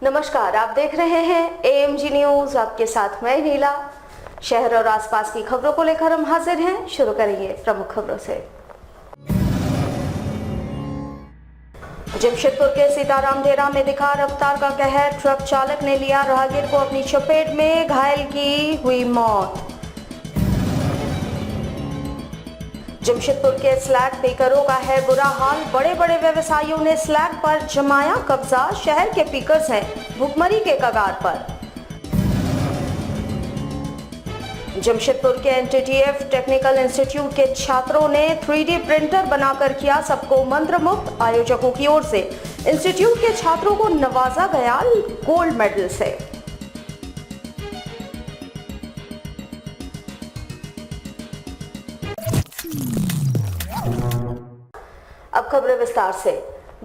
नमस्कार, आप देख रहे हैं AMG न्यूज। आपके साथ मैं नीला। शहर और आसपास की खबरों को लेकर हम हाजिर हैं। शुरू करेंगे प्रमुख खबरों से। जमशेदपुर के सीताराम डेरा में दिखा रफ्तार का कहर। ट्रक चालक ने लिया राहगीर को अपनी चपेट में, घायल की हुई मौत। जमशेदपुर के स्लैग पीकरों का है बुरा हाल। बड़े बड़े व्यवसायियों ने स्लैग पर जमाया कब्जा। शहर के पीकर्स हैं भुखमरी के कगार पर। जमशेदपुर के NTTF टेक्निकल इंस्टीट्यूट के छात्रों ने 3D प्रिंटर बनाकर किया सबको मंत्रमुग्ध। आयोजकों की ओर से इंस्टीट्यूट के छात्रों को नवाजा गया गोल्ड मेडल से। अब खबरें विस्तार से।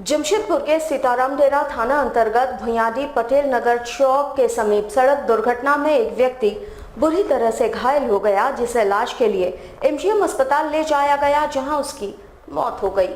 जमशेदपुर के सीताराम डेरा थाना अंतर्गत भुयाडी पटेल नगर चौक के समीप सड़क दुर्घटना में एक व्यक्ति बुरी तरह से घायल हो गया, जिसे इलाज के लिए MGM अस्पताल ले जाया गया, जहां उसकी मौत हो गई।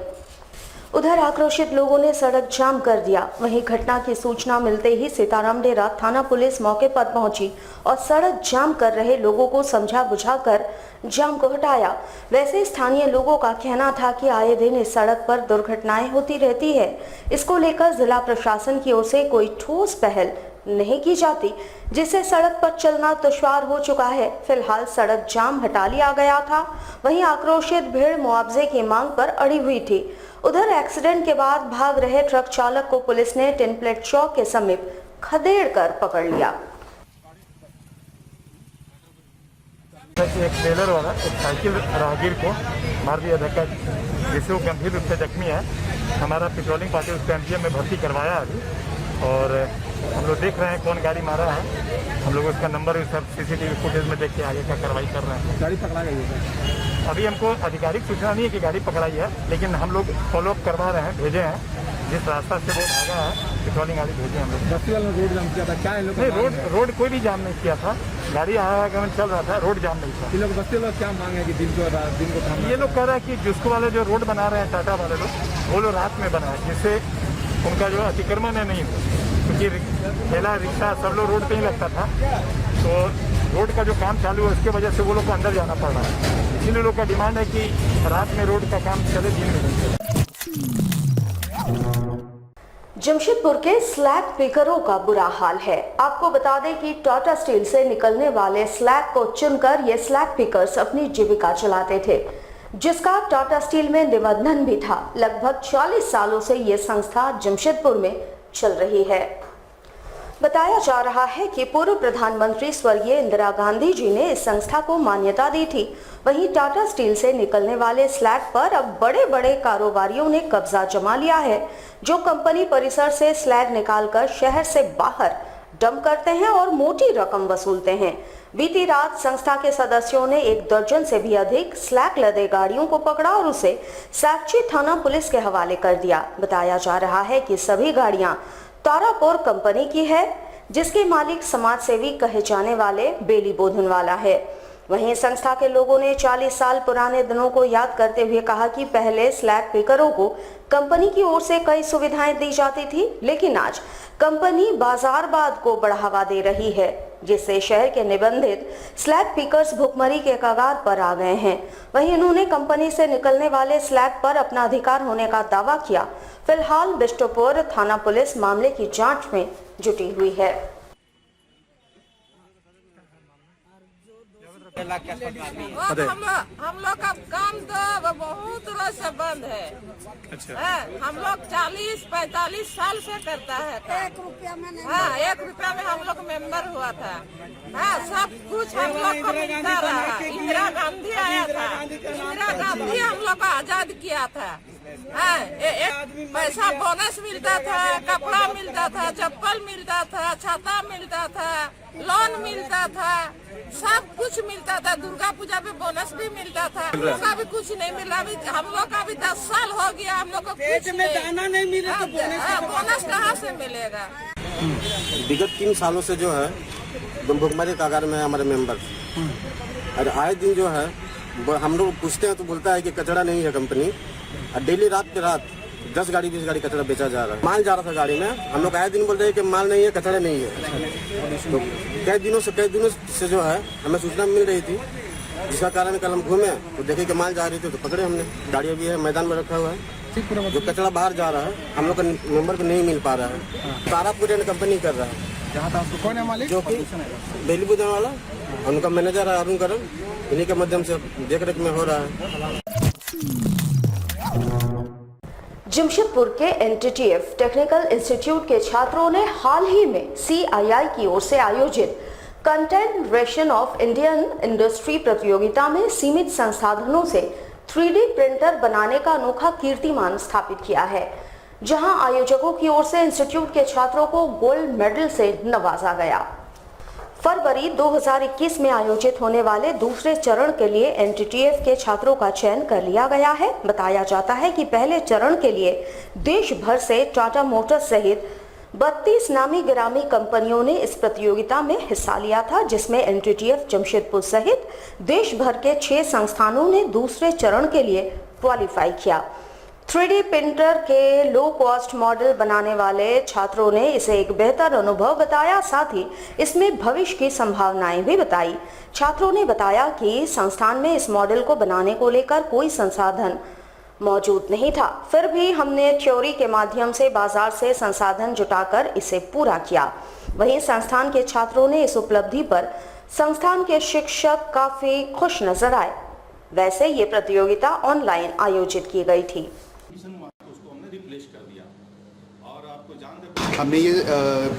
उधर आक्रोशित लोगों ने सड़क जाम कर दिया। वहीं घटना की सूचना मिलते ही सीताराम डेरा थाना पुलिस मौके पर पहुंची और सड़क जाम कर रहे लोगों को समझा बुझाकर जाम को हटाया। वैसे स्थानीय लोगों का कहना था कि आए दिन इस सड़क पर दुर्घटनाएं होती रहती है। इसको लेकर जिला प्रशासन की ओर से कोई ठोस पहल नहीं की जाती, जिससे सड़क पर चलना दुश्वार हो चुका है। फिलहाल सड़क जाम हटा लिया गया था। वहीं आक्रोशित भीड़ मुआवजे की मांग पर अड़ी हुई थी। उधर एक्सीडेंट के बाद भाग रहे ट्रक चालक को पुलिस ने टिन प्लेट चौक के समीप खदेड़ कर पकड़ लिया। एक ट्रेलर वाला एक साइकिल राहगीर को मार दिया धक्का, जिससे वो गंभीर रूप से जख्मी है। हमारा पेट्रोलिंग पार्टी उसको MGM में भर्ती करवाया अभी, और हम लोग देख रहे हैं कौन गाड़ी मारा है। हम लोग उसका नंबर सब CCTV फुटेज में देख के आगे का कार्रवाई कर रहे हैं। गाड़ी पकड़ा गई है? अभी हमको आधिकारिक सूचना नहीं है कि गाड़ी पकड़ाई है, लेकिन हम लोग फॉलोअप करवा रहे हैं, भेजे हैं। जिस रास्ता से वो भागा है पेट्रोलिंग गाड़ी भेजे हम लोग। बस्ती वालों ने रोड जाम किया था क्या? इन लोग नहीं, रोड कोई भी जाम नहीं किया था। गाड़ी आवागमन चल रहा था, रोड जाम नहीं था। इन लोग बस्ती वालों क्या मांग है कि दिन को थामा? ये लोग कह रहे हैं कि जिसको वाले जो रोड बना रहे हैं टाटा वाले लोग, वो लोग रात में बनाए, जिससे उनका जो अतिक्रमण है नहीं हो, क्योंकि ठेला रिक्शा सब लोग रोड पे ही लगता था। तो रोड का जो काम चालू है उसके वजह से वो लोग को अंदर जाना पड़ रहा है। इसीलिए लोग का डिमांड है कि रात में रोड का काम चले, दिन में नहीं चले। जमशेदपुर के स्लैग पिकरों का बुरा हाल है। आपको बता दें कि टाटा स्टील से निकलने वाले स्लैग को चुनकर ये स्लैग पिकर्स अपनी जीविका चलाते थे, जिसका टाटा स्टील में निबंधन भी था। लगभग 40 सालों से ये संस्था जमशेदपुर में चल रही है। बताया जा रहा है कि पूर्व प्रधानमंत्री स्वर्गीय इंदिरा गांधी जी ने इस संस्था को मान्यता दी थी। वहीं टाटा स्टील से निकलने वाले स्लैग पर अब बड़े बड़े कारोबारियों ने कब्जा जमा लिया है, जो कंपनी परिसर से स्लैग निकालकर शहर से बाहर डंप करते हैं और मोटी रकम वसूलते हैं। बीती रात संस्था के सदस्यों ने 1 दर्जन से भी अधिक स्लैग लदे गाड़ियों को पकड़ा और उसे साक्षी थाना पुलिस के हवाले कर दिया। बताया जा रहा है कि सभी गाड़ियां तारापुर कंपनी की है, जिसके मालिक समाज सेवी कहे जाने वाले बेली बोधनवाला है। वहीं संस्था के लोगों ने 40 साल पुराने दिनों को याद करते हुए कहा कि पहले स्लैग पिकरों को कंपनी की ओर से कई सुविधाएं दी जाती थी, लेकिन आज कंपनी बाजारवाद को बढ़ावा दे रही है, जिससे शहर के निबंधित स्लैग पिकर्स भुखमरी के कगार पर आ गए हैं। वहीं उन्होंने कंपनी से निकलने वाले स्लैग पर अपना अधिकार होने का दावा किया। फिलहाल बिष्टुपुर थाना पुलिस मामले की जांच में जुटी हुई है। हम लोग का काम तो बहुत रोज से बंद है। अच्छा। हम लोग 40-45 साल से करता है। 1 रुपया में नहीं। हाँ, 1 रुपया में हम लोग मेंबर हुआ था। हाँ, सब कुछ हम लोग को मिलता रहा। इंदिरा गांधी आया था, इंदिरा गांधी हम लोग को आजाद किया था। हाँ, पैसा बोनस मिलता था, कपड़ा मिलता था, चप्पल मिलता था, छाता मिलता था, लोन मिलता था, सब कुछ मिलता था। दुर्गा पूजा पे बोनस भी मिलता था। हम लोग का भी कुछ नहीं मिला। अभी हम लोग का भी 10 साल हो गया, हम लोग को कुछ में दाना नहीं मिले तो बोनस कहाँ से मिलेगा? विगत 3 सालों से जो है भुखमरी कागार में हमारे मेंबर, और आए दिन जो है हम लोग पूछते हैं तो बोलता है कि कचरा नहीं है कंपनी, और डेली रात पे रात 10 गाड़ी 20 गाड़ी कचरा बेचा जा रहा है। माल जा रहा था गाड़ी में, हम लोग आए दिन बोल रहे हैं कि माल नहीं है, कचरा नहीं है। तो कई दिनों से जो है हमें सूचना मिल रही थी, जिसका कारण कल हम घूमे तो देखे कि माल जा रही थी तो पकड़े हमने। गाड़ी अभी है मैदान में रखा हुआ है, जो कचरा बाहर जा रहा है हम लोग का मेंबर को नहीं मिल पा रहा है। सारा पूरे कंपनी कर रहा है, जहाँ था उसको कौन है मालिक? जो कि बिजली बोर्ड वाला उनका मैनेजर है अरुण करण, इन्हीं के माध्यम से देख रेख में हो रहा है। जमशेदपुर के एनटीटीएफ टेक्निकल इंस्टीट्यूट के छात्रों ने हाल ही में सीआईआई की ओर से आयोजित कंटेनरेशन ऑफ इंडियन इंडस्ट्री प्रतियोगिता में सीमित संसाधनों से 3D प्रिंटर बनाने का अनोखा कीर्तिमान स्थापित किया है, जहां आयोजकों की ओर से इंस्टीट्यूट के छात्रों को गोल्ड मेडल से नवाजा गया। फरवरी 2021 में आयोजित होने वाले दूसरे चरण के लिए एनटीटीएफ के छात्रों का चयन कर लिया गया है। बताया जाता है कि पहले चरण के लिए देश भर से टाटा मोटर्स सहित 32 नामी गिरामी कंपनियों ने इस प्रतियोगिता में हिस्सा लिया था, जिसमें एनटीटीएफ जमशेदपुर सहित देश भर के 6 संस्थानों ने दूसरे चरण के लिए क्वालिफाई किया। 3D प्रिंटर के लो कॉस्ट मॉडल बनाने वाले छात्रों ने इसे एक बेहतर अनुभव बताया, साथ ही इसमें भविष्य की संभावनाएं भी बताई। छात्रों ने बताया कि संस्थान में इस मॉडल को बनाने को लेकर कोई संसाधन मौजूद नहीं था, फिर भी हमने थ्योरी के माध्यम से बाजार से संसाधन जुटाकर इसे पूरा किया। वहीं संस्थान के छात्रों ने इस उपलब्धि पर संस्थान के शिक्षक काफी खुश नजर आए। वैसे ये प्रतियोगिता ऑनलाइन आयोजित की गई थी। हमने ये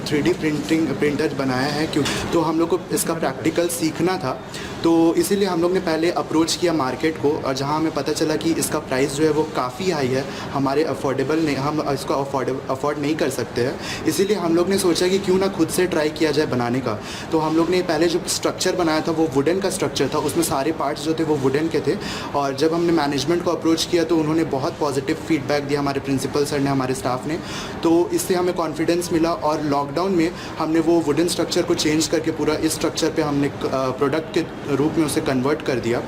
3D प्रिंटर बनाया है क्योंकि तो हम लोग को इसका प्रैक्टिकल सीखना था, तो इसीलिए हम लोग ने पहले अप्रोच किया मार्केट को, और जहां हमें पता चला कि इसका प्राइस जो है वो काफ़ी हाई है, हमारे अफोर्डेबल नहीं, हम इसको अफोर्ड नहीं कर सकते हैं। इसीलिए हम लोग ने सोचा कि क्यों ना खुद से ट्राई किया जाए बनाने का। तो हम लोग ने पहले जो स्ट्रक्चर बनाया था वो वुडन का स्ट्रक्चर था, उसमें सारे पार्ट्स जो थे वो वुडन के थे। और जब हमने मैनेजमेंट को अप्रोच किया तो उन्होंने बहुत पॉजिटिव फीडबैक दिया, हमारे प्रिंसिपल सर ने, हमारे स्टाफ ने, तो इससे हमें कॉन्फिडेंस मिला। और लॉकडाउन में हमने वो वुडन स्ट्रक्चर को चेंज करके पूरा इस स्ट्रक्चर पे हमने प्रोडक्ट के रूप में उसे कन्वर्ट कर दिया,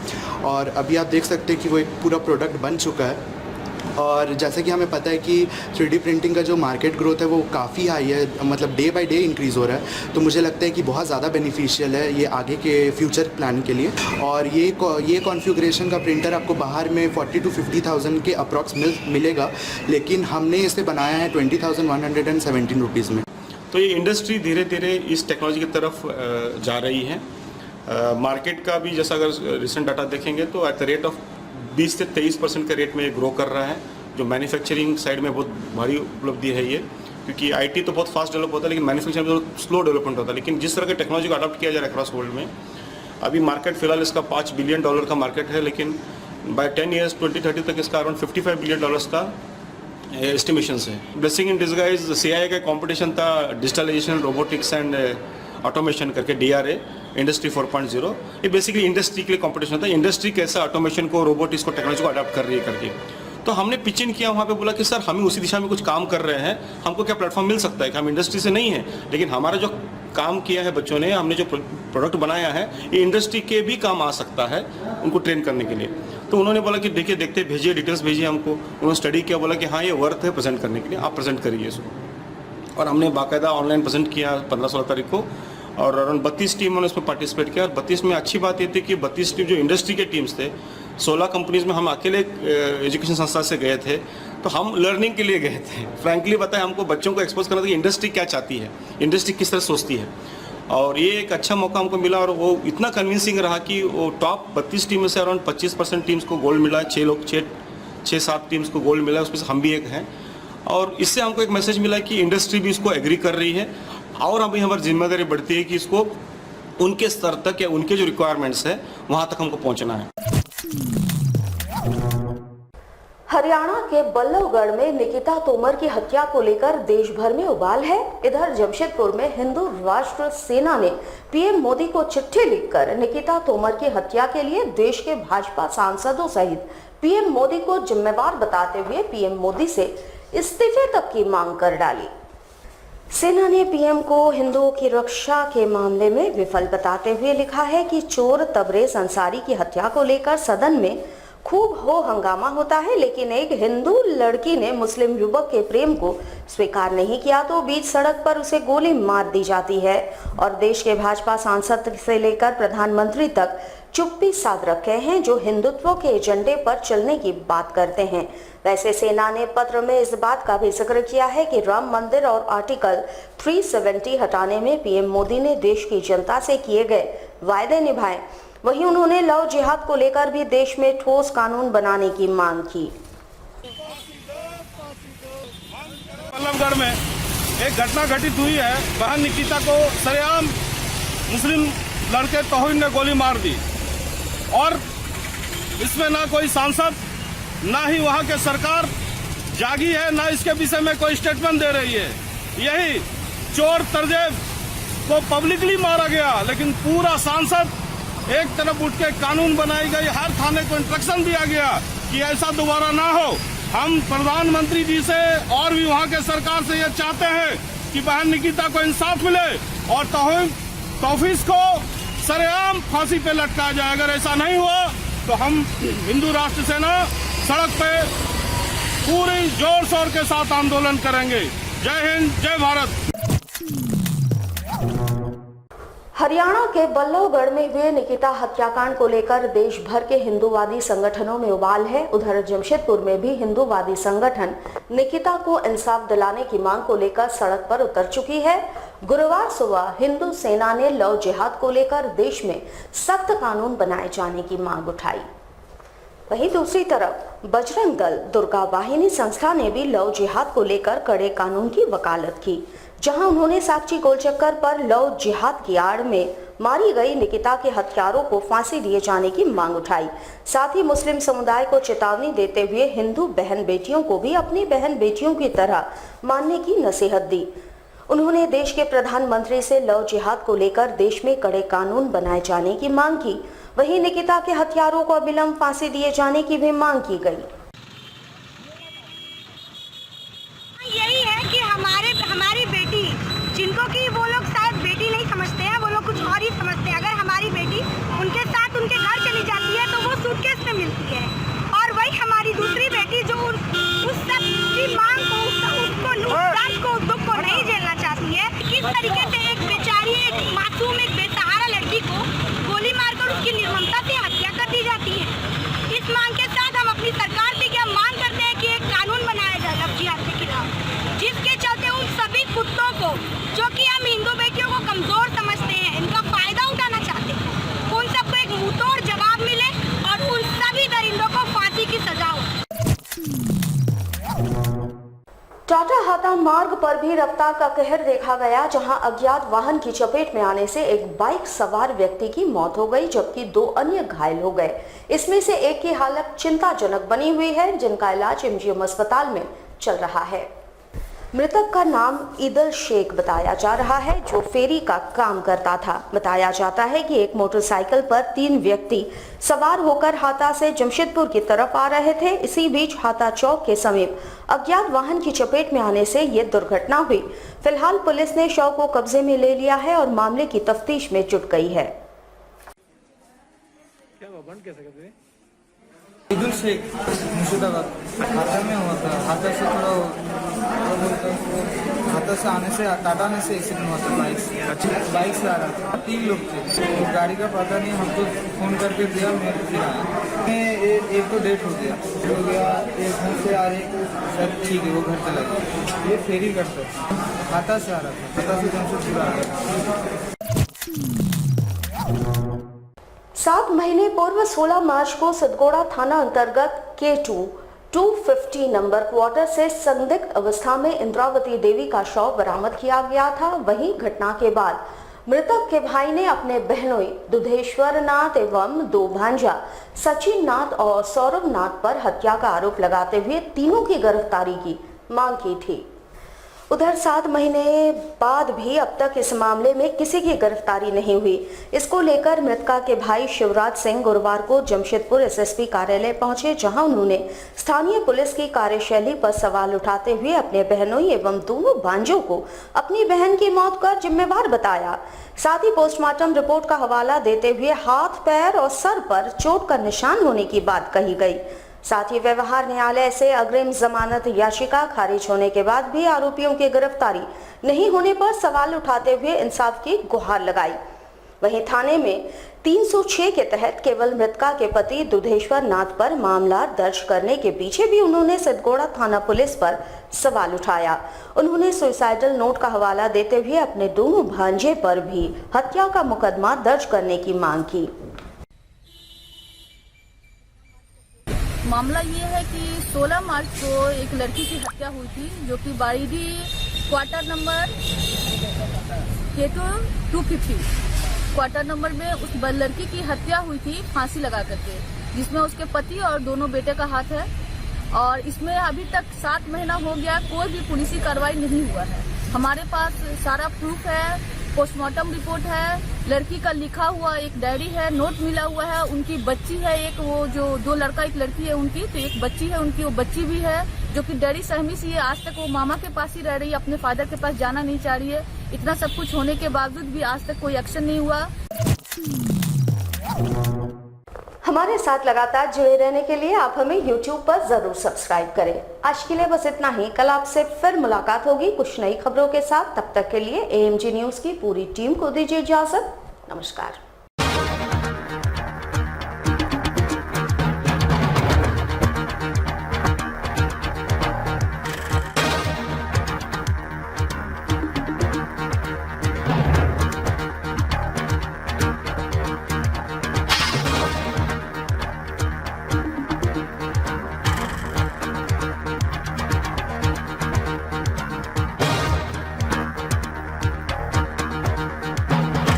और अभी आप देख सकते हैं कि वो एक पूरा प्रोडक्ट बन चुका है। और जैसे कि हमें पता है कि 3D प्रिंटिंग का जो मार्केट ग्रोथ है वो काफ़ी हाई है, मतलब डे बाय डे इंक्रीज़ हो रहा है। तो मुझे लगता है कि बहुत ज़्यादा बेनिफिशियल है ये आगे के फ्यूचर प्लान के लिए। और ये कॉन्फ़िगरेशन का प्रिंटर आपको बाहर में 40,000 to 50,000 के अप्रॉक्स मिलेगा, लेकिन हमने इसे बनाया है 20,117 रुपीज़ में। तो ये इंडस्ट्री धीरे धीरे इस टेक्नोलॉजी की तरफ जा रही है। मार्केट का भी जैसा अगर रिसेंट डाटा देखेंगे तो एट द रेट ऑफ 20 से 23% के रेट में ग्रो कर रहा है, जो मैन्युफैक्चरिंग साइड में बहुत भारी उपलब्धि है ये, क्योंकि आईटी तो बहुत फास्ट डेवलप होता है लेकिन मैन्युफैक्चरिंग में तो स्लो डेवलपमेंट होता है। लेकिन जिस तरह के टेक्नोलॉजी को अडॉप्ट किया जा रहा है अक्रॉस वर्ल्ड में, अभी मार्केट फिलहाल इसका $5 बिलियन का मार्केट है, लेकिन बाय 10 ईयर्स 2030 तक इसका अराउंड $55 बिलियन का एस्टिमेशन है। ब्लेसिंग इन डिस्गाइज सीआईआई का कॉम्पिटिशन था डिजिटलाइजेशन, रोबोटिक्स एंड ऑटोमेशन करके, DRA इंडस्ट्री 4.0। ये बेसिकली इंडस्ट्री के लिए कंपटीशन था, इंडस्ट्री कैसा ऑटोमेशन को, रोबोटिक्स को, टेक्नोलॉजी को अडॉप्ट कर रही है करके। तो हमने पिच इन किया, वहाँ पे बोला कि सर हम उसी दिशा में कुछ काम कर रहे हैं, हमको क्या प्लेटफॉर्म मिल सकता है कि हम इंडस्ट्री से नहीं है, लेकिन हमारा जो काम किया है बच्चों ने, हमने जो प्रोडक्ट बनाया है ये इंडस्ट्री के भी काम आ सकता है उनको ट्रेन करने के लिए। तो उन्होंने बोला कि देखिए देखते भेजिए, डिटेल्स भेजिए हमको। उन्होंने स्टडी किया, बोला कि हाँ ये वर्थ है प्रेजेंट करने के लिए, आप प्रेजेंट करिए इसको। और हमने बाकायदा ऑनलाइन प्रेजेंट किया 15-16 तारीख को, और अराउंड 32 टीमों ने उसमें पार्टिसिपेट किया। और 32 में अच्छी बात ये थी कि 32 टीम जो इंडस्ट्री के टीम्स थे, 16 कंपनीज में हम अकेले एजुकेशन संस्था से गए थे, तो हम लर्निंग के लिए गए थे। फ्रैंकली बताएं, हमको बच्चों को एक्सपोज करना था कि इंडस्ट्री क्या चाहती है, इंडस्ट्री किस तरह सोचती है, और ये एक अच्छा मौका हमको मिला। और वो इतना कन्विंसिंग रहा कि वो टॉप 32 टीम में से अराउंड 25% टीम्स को गोल्ड मिला, 6-7 टीम्स को गोल्ड मिला, उसमें से हम भी एक हैं। और इससे हमको एक मैसेज मिला कि इंडस्ट्री भी इसको एग्री कर रही है, और अभी हमारी जिम्मेदारी बढ़ती है कि इसको उनके स्तर तक या उनके जो रिक्वायरमेंट्स है वहाँ तक हमको पहुँचना है। हरियाणा के बल्लभगढ़ में निकिता तोमर की हत्या को लेकर देश भर में उबाल है। इधर जमशेदपुर में हिंदू राष्ट्र सेना ने पीएम मोदी को चिट्ठी लिखकर निकिता तोमर की हत्या के लिए देश के भाजपा सांसदों सहित पीएम मोदी को जिम्मेवार बताते हुए पीएम मोदी से इस्तीफे तक की मांग कर डाली। सेना ने पीएम को हिंदुओं की रक्षा के मामले में विफल बताते हुए लिखा है कि चोर तबरेज अंसारी की हत्या को लेकर सदन में खूब हो हंगामा होता है, लेकिन एक हिंदू लड़की ने मुस्लिम युवक के प्रेम को स्वीकार नहीं किया तो बीच सड़क पर उसे गोली मार दी जाती है और देश के भाजपा सांसद से लेकर प्रधानमंत्री तक चुप्पी साध रखे हैं जो हिंदुत्व के एजेंडे पर चलने की बात करते हैं। वैसे सेना ने पत्र में इस बात का भी जिक्र किया है कि राम मंदिर और आर्टिकल 370 हटाने में पीएम मोदी ने देश की जनता से किए गए वायदे निभाए। वहीं उन्होंने लव जिहाद को लेकर भी देश में ठोस कानून बनाने की मांग की। बल्लभगढ़ में एक घटना घटित हुई है। बहन निकिता को सरेआम मुस्लिम लड़के तौहीन ने गोली मार दी और इसमें ना कोई सांसद ना ही वहां के सरकार जागी है, ना इसके विषय में कोई स्टेटमेंट दे रही है। यही चोर तरजेब को पब्लिकली मारा गया, लेकिन पूरा सांसद एक तरफ उठ के कानून बनाई गई, हर थाने को इंस्ट्रक्शन दिया गया कि ऐसा दोबारा ना हो। हम प्रधानमंत्री जी से और भी वहां के सरकार से ये चाहते हैं कि बहन निकिता को इंसाफ मिले और तौहीन को सरेआम फांसी पे लटकाया जाए। अगर ऐसा नहीं हुआ तो हम हिंदू राष्ट्र सेना सड़क पे पूरी जोर शोर के साथ आंदोलन करेंगे। जय हिंद, जय भारत। हरियाणा के बल्लभगढ़ में हुए निकिता हत्याकांड को लेकर देश भर के हिंदूवादी संगठनों में उबाल है। उधर जमशेदपुर में भी हिंदूवादी संगठन निकिता को इंसाफ दिलाने की मांग को लेकर सड़क पर उतर चुकी है। गुरुवार सुबह हिंदू सेना ने लव जिहाद को लेकर देश में सख्त कानून बनाए जाने की मांग उठाई। वहीं दूसरी तरफ बजरंग दल दुर्गा वाहिनी संस्था ने भी लव जिहाद को लेकर कड़े कानून की वकालत की, जहां उन्होंने साक्षी गोलचक्कर पर लव जिहाद की आड़ में मारी गई निकिता के हत्यारों को फांसी दिए जाने की मांग उठाई। साथ ही मुस्लिम समुदाय को चेतावनी देते हुए हिंदू बहन बेटियों को भी अपनी बहन बेटियों की तरह मानने की नसीहत दी। उन्होंने देश के प्रधानमंत्री से लव जिहाद को लेकर देश में कड़े कानून बनाए जाने की मांग की। वहीं निकिता के हत्यारों को अविलंब फांसी दिए जाने की भी मांग की गई। यही है कि हमारी बेटी, जिनको कि वो लोग शायद बेटी नहीं समझते हैं, वो लोग कुछ और ही समझते हैं। अगर हमारी बेटी उनके साथ उनके घर चली जाती है तो वो सूटकेस में मिलती है, और वही हमारी दूसरी बेटी जो उस सब की मांग को, उसको दुख को नहीं झेलना चाहती है, किस तरीके से एक बेचारी, एक मासूम, एक बेसहारा लड़की को गोली मारकर उसकी निर्ममता से हत्या कर दी जाती है। इस मांग के साथ हम अपनी सरकार से क्या मांग करते हैं कि एक कानून बनाया जाए लव जिहाद के खिलाफ, जिसके चलते उन सभी कुत्तों को, जो कि हम हिंदू बेटियों को कमजोर समझते हैं, इनका फायदा उठाना चाहते हैं, उन सबको एक मुंहतोड़ जवाब मिले और उन सभी दरिंदों को फांसी की सजा हो। टाटा हाता मार्ग पर भी रफ्तार का कहर देखा गया, जहां अज्ञात वाहन की चपेट में आने से एक बाइक सवार व्यक्ति की मौत हो गई, जबकि 2 अन्य घायल हो गए। इसमें से एक की हालत चिंताजनक बनी हुई है, जिनका इलाज एमजीएम अस्पताल में चल रहा है। मृतक का नाम ईदल शेख बताया जा रहा है, जो फेरी का काम करता था। बताया जाता है कि एक मोटरसाइकिल पर 3 व्यक्ति सवार होकर हाता से जमशेदपुर की तरफ आ रहे थे। इसी बीच हाता चौक के समीप अज्ञात वाहन की चपेट में आने से ये दुर्घटना हुई। फिलहाल पुलिस ने शव को कब्जे में ले लिया है और मामले की तफ्तीश में जुट गई है। ईदुल शेख मुर्शिदाबाद हाथा में हुआ था। हाथा से हाथा से आने से टाटा में से एक्सीडेंट हुआ था बाइक से। बाइक से आ रहा था, 3 लोग थे। तो गाड़ी का पता नहीं, हमको फोन करके दिया, मैं फिर आया। एक तो डेथ हो गया, एक घर से आ रही, सब ठीक है, वो घर चला गया। ये फेरी करता था, हाथा से आ रहा था, हाथा से जमशेदपुर आ रहा था। 7 महीने पूर्व 16 मार्च को सतगोड़ा थाना अंतर्गत K2 250 नंबर क्वार्टर से संदिग्ध अवस्था में इंद्रावती देवी का शव बरामद किया गया था। वहीं घटना के बाद मृतक के भाई ने अपने बहनोई दुधेश्वर नाथ एवं 2 भांजा सचिन नाथ और सौरभ नाथ पर हत्या का आरोप लगाते हुए तीनों की गिरफ्तारी की मांग की थी। उधर 7 महीने बाद भी अब तक इस मामले में किसी की गिरफ्तारी नहीं हुई। इसको लेकर मृतका के भाई शिवराज सिंह गुरुवार को जमशेदपुर एसएसपी कार्यालय पहुंचे, जहां उन्होंने स्थानीय पुलिस की कार्यशैली पर सवाल उठाते हुए अपने बहनोई एवं दोनों भांजों को अपनी बहन की मौत का जिम्मेवार बताया। साथ ही पोस्टमार्टम रिपोर्ट का हवाला देते हुए हाथ, पैर और सर पर चोट का निशान होने की बात कही गई। साथ ही व्यवहार न्यायालय से अग्रिम जमानत याचिका खारिज होने के बाद भी आरोपियों की गिरफ्तारी नहीं होने पर सवाल उठाते हुए इंसाफ की गुहार लगाई। वहीं थाने में 306 के तहत केवल मृतका के पति दुधेश्वर नाथ पर मामला दर्ज करने के पीछे भी उन्होंने सिद्धगोड़ा थाना पुलिस पर सवाल उठाया। उन्होंने सुसाइडल नोट का हवाला देते हुए अपने दोनों भांजे पर भी हत्या का मुकदमा दर्ज करने की मांग की। मामला ये है कि 16 मार्च को एक लड़की की हत्या हुई थी, जो कि Baridih quarter number K2 250 quarter number में उस लड़की की हत्या हुई थी फांसी लगा करके, जिसमें उसके पति और दोनों बेटे का हाथ है। और इसमें अभी तक 7 महीना हो गया, कोई भी पुलिसी कार्रवाई नहीं हुआ है। हमारे पास सारा प्रूफ है, पोस्टमार्टम रिपोर्ट है, लड़की का लिखा हुआ एक डायरी है, नोट मिला हुआ है, उनकी बच्ची है एक, वो जो 2 लड़का एक लड़की है उनकी, तो एक बच्ची है उनकी, वो बच्ची भी है जो कि डैडी सहमी सी है। आज तक वो मामा के पास ही रह रही है, अपने फादर के पास जाना नहीं चाह रही है। इतना सब कुछ होने के बावजूद भी आज तक कोई एक्शन नहीं हुआ। हमारे साथ लगातार जुड़े रहने के लिए आप हमें YouTube पर जरूर सब्सक्राइब करें। आज के लिए बस इतना ही। कल आपसे फिर मुलाकात होगी कुछ नई खबरों के साथ। तब तक के लिए AMG न्यूज की पूरी टीम को दीजिए इजाजत। नमस्कार।